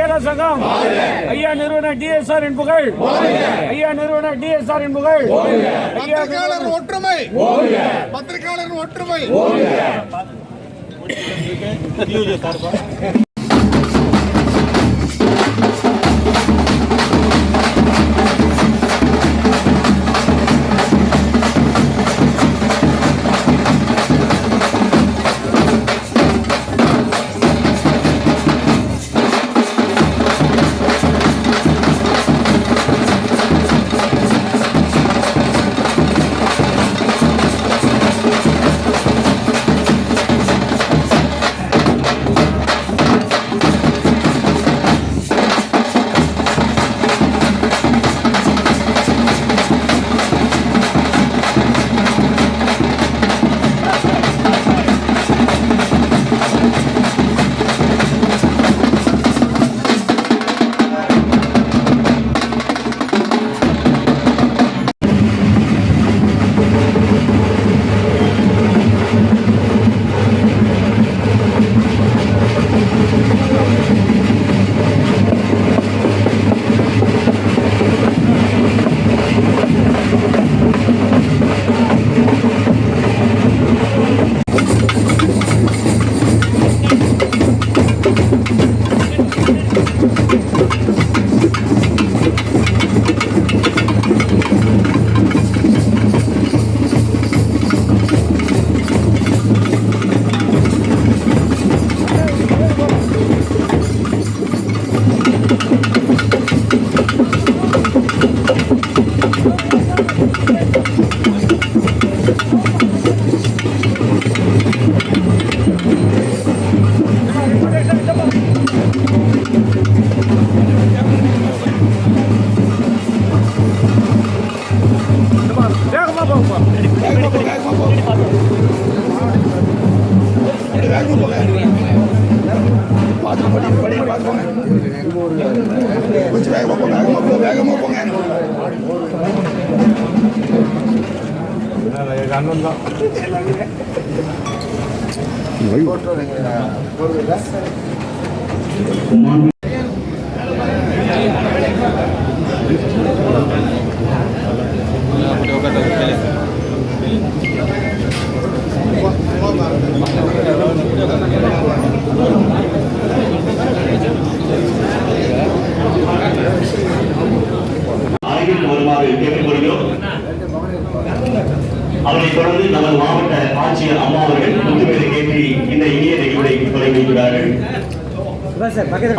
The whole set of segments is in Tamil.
நடிகர் சங்கம் ஐயா நிறுவனர் டிஎஸ்ஆர் இன் புகழ் ஐயா நிறுவனர் டிஎஸ்ஆர் இன் புகழ் பத்திரிகையாளர் ஒற்றுமை பத்திரிகையாளர் ஒற்றுமை அவரை தொடர்ந்து நமது மாவட்ட ஆட்சியர் அம்மா அவர்கள் முத்துவேலை கேட்டு இந்த இனிய நிகழ்வை தொடங்கி வைக்கிறார்கள்.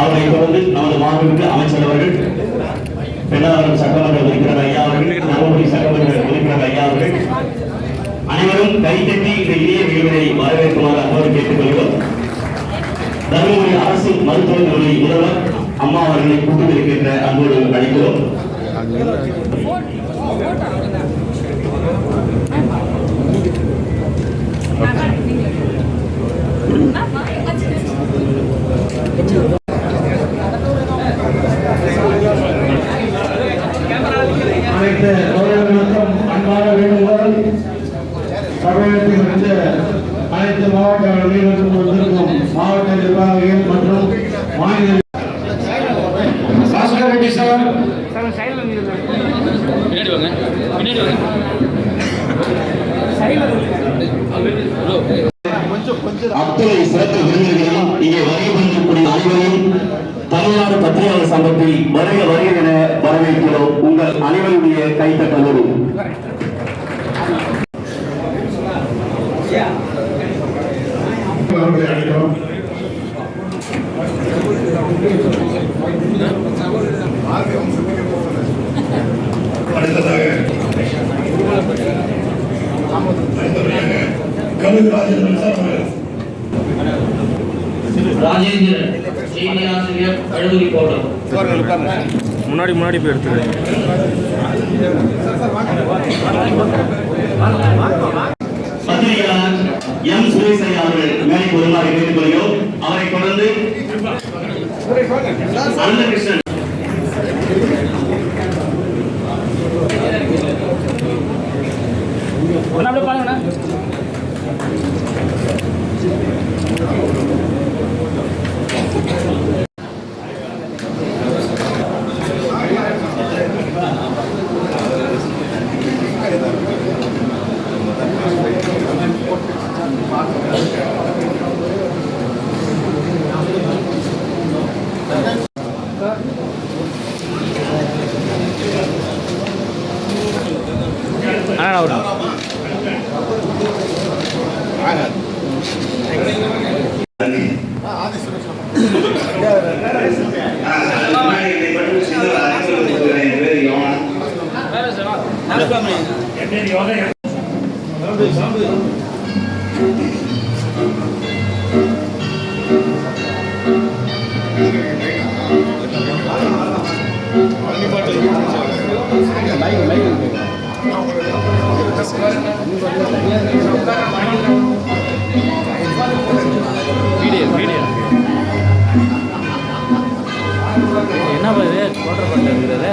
அவரை தொடர்ந்து நமது மாண்புமிகு அமைச்சர் அவர்கள், பெண்ணாளர் சட்டமன்ற உறுப்பினர் ஐயா அவர்கள், நவமுடி சட்டமன்ற உறுப்பினர் ஐயா அவர்கள் அனைவரும் கைத்தட்டி இந்த இனிய நிகழ்வை வரவேற்குமாறு அன்போடு கேட்டுக்கொள்கிறோம். தருமபுரி அரசு மருத்துவக் கல்லூரி முதல்வர் அம்மா அவர்களை கூட்டுவதற்கின்ற அன்போடு அழைக்கிறோம். அனைத்து தோழர்களுக்கும் அன்பான வேண்டுகோள். தமிழகத்தில் இருந்து அனைத்து மாவட்ட அலுவலர்களுக்கும் வந்திருக்கும் மாவட்ட நிர்வாகிகள் மற்றும் மாநில அத்துறை சிறப்பு விருந்தினர்களும் இங்கே வருகை அனைவரையும் தமிழ்நாடு பத்திரிகையாளர் சங்கத்தில் வருக வருக என வரவேற்கிறோம். உங்கள் அனைவருடைய கைத்தட்டலோடு ராஜேந்திரன் செய்தி ஆசிரியர் கழுகுரி கோட்டம் முன்னாடி போய் எடுத்துக்கிறேன். பத்திரிகையாளர் எம் சுரேஷ் அவர்கள் மேலே வருமாறு கேட்டுக்கொள்கிறோம். அவரை தொடர்ந்து அனந்தகிருஷ்ணன் என்ன பண்ணுது கோட்டர் பண்ண இருக்கிறது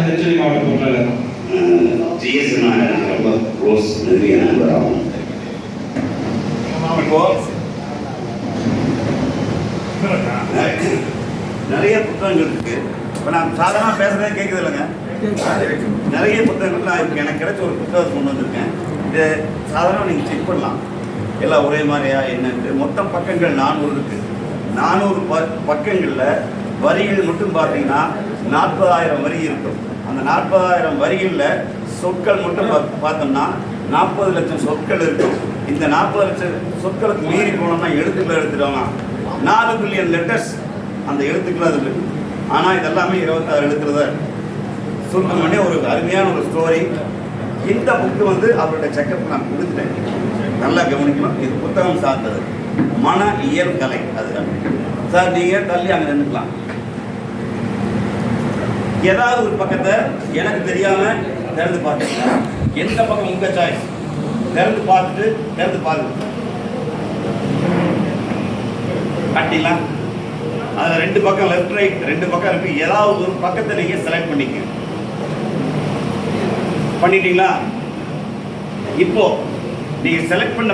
திருச்சி மாவட்ட பொருளாளர் ஜிஎஸ் ரொம்ப க்ளோஸ் நெருங்கிய நண்பர் ஆகும். இப்போ நிறைய புத்தகங்கள் இருக்கு. இப்போ நான் சாதாரணமாக பேசுறதே கேட்குது இல்லைங்க. நிறைய புத்தகங்கள்லாம் இருக்கு. எனக்கு கிடைச்ச ஒரு புத்தகம் கொண்டு வந்திருக்கேன். இது சாதாரணமாக நீங்கள் செக் பண்ணலாம். எல்லாம் ஒரே மாதிரியா என்னன்ட்டு. மொத்தம் பக்கங்கள் 400 இருக்கு. 400 பக்கங்களில் வரிகள் மட்டும் பார்த்தீங்கன்னா 40,000 வரி இருக்கும். அந்த 40,000 வரிகளில் சொற்கள் மட்டும் பார்த்தோம்னா 40 லட்சம் சொற்கள் இருக்கும். இந்த 40 லட்சம் சொற்களுக்கு மீறி போனோம்னா எழுத்துக்களை எடுத்துட்டோம்னா 4 பில்லியன் லெட்டர்ஸ் அந்த எழுத்துக்கள் அது இருக்கு. ஆனால் இதெல்லாமே 26 எழுத்துல தான் சுருக்கம் பண்ணி ஒரு அருமையான ஒரு ஸ்டோரி. இந்த புக்கு வந்து அவருடைய செக்கப் நான் கொடுத்துட்டேன். நல்லா கவனிக்கணும். இது புத்தகம் சார்ந்தது. மன இயல் கலை. அதுதான் சார். நீங்கள் தள்ளி அங்கே நின்றுக்கலாம். ஏதாவது ஒரு பக்கத்தை எனக்கு தெரியாமல் திறந்து பார்த்துக்கலாம். எந்த பக்கம் உங்கள் சாய்ஸ் திறந்து பாருங்க. கட்டிலாம் அதில் 2 பக்கம் லெஃப்ட் ரைட் 2 பக்கம் இருக்கு. ஏதாவது ஒரு பக்கத்தை நீங்கள் செலக்ட் பண்ணிட்டீங்களா? இப்போ நீங்கள் செலக்ட் பண்ண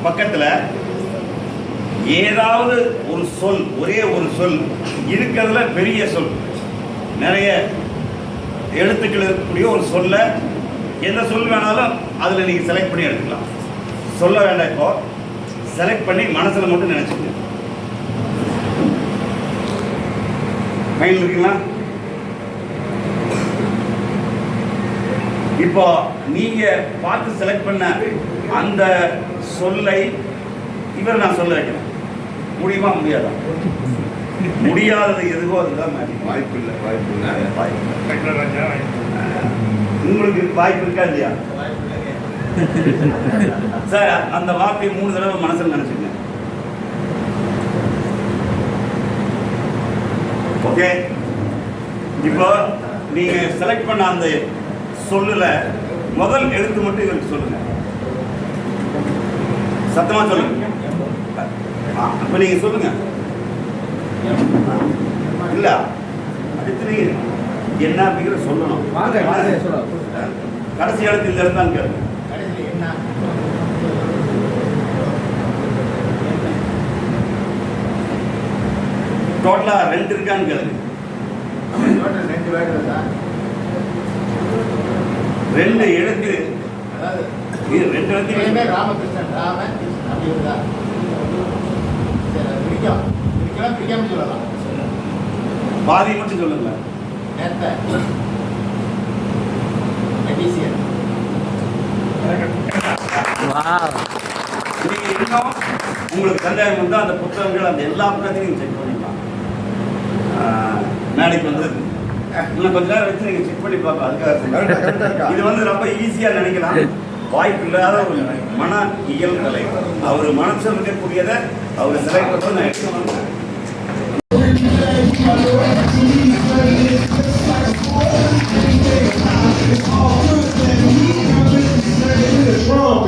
பக்கத்தில் ஏதாவது ஒரு சொல், ஒரே ஒரு சொல் இருக்கிறதுல பெரிய சொல், நிறைய எழுத்துக்கள் இருக்கக்கூடிய ஒரு சொல்ல எந்த சொல் வேணாலும் அதில் நீங்கள் செலக்ட் பண்ணி எடுத்துக்கலாம். சொல்ல வேண்டாம். இப்போ செலக்ட் பண்ணி மனசில் மட்டும் நினச்சிக்கங்க. மைண்ட் இருக்குங்களா? இப்போ நீங்கள் பார்த்து செலக்ட் பண்ண அந்த சொல்லை இவர் நான் சொல்ல வைக்கிறேன். முடியுமா? முடியாதா? முடியாதது எதுவோ அதுதான் வாய்ப்பு இல்லை. உங்களுக்கு வாய்ப்பு இருக்கா இல்லையா சார்? அந்த வார்த்தையை 3 தடவை மனசில் நினைச்சுங்க. ஓகே. இப்போ நீங்க செலக்ட் பண்ண அந்த சொல்லுல முதல் எழுத்து மட்டும் இவருக்கு சொல்லுங்க. சத்தமா சொல்லுங்க. அப்ப நீங்க சொல்லுங்க. இல்ல அடுத்து என்ன அப்படிங்கிற சொல்லணும். கடைசி எழுத்து இந்த எழுத்தான் கேளுங்க. டோட்டலா 2 இருக்கான்னு கேளுங்க. 2 எழுத்து. இது 2 எழுத்து. ராமகிருஷ்ணன் அப்படி இருந்தா பிடிக்காம சொல்லலாம். பாதி மட்டும் சொல்லுங்க. வாவ். நீங்கள் இன்னும் உங்களுக்கு சந்தேகம் இருந்தால் அந்த புத்தகங்கள் அந்த எல்லா புத்தகத்தையும் நீங்கள் செக் பண்ணிக்கலாம். மேடைக்கு வந்து இன்னும் கொஞ்ச நேரம் வச்சு நீங்கள் செக் பண்ணி பார்க்கலாம். அதுக்காக இது வந்து ரொம்ப ஈஸியாக நினைக்கலாம். வாய்ப்பு இல்லாத ஒரு மன இயல் கலை. அவர் மனசில் இருக்கக்கூடியதை அவர் செலக்ட் பண்ணி நான் எடுத்து வந்தேன். Trump,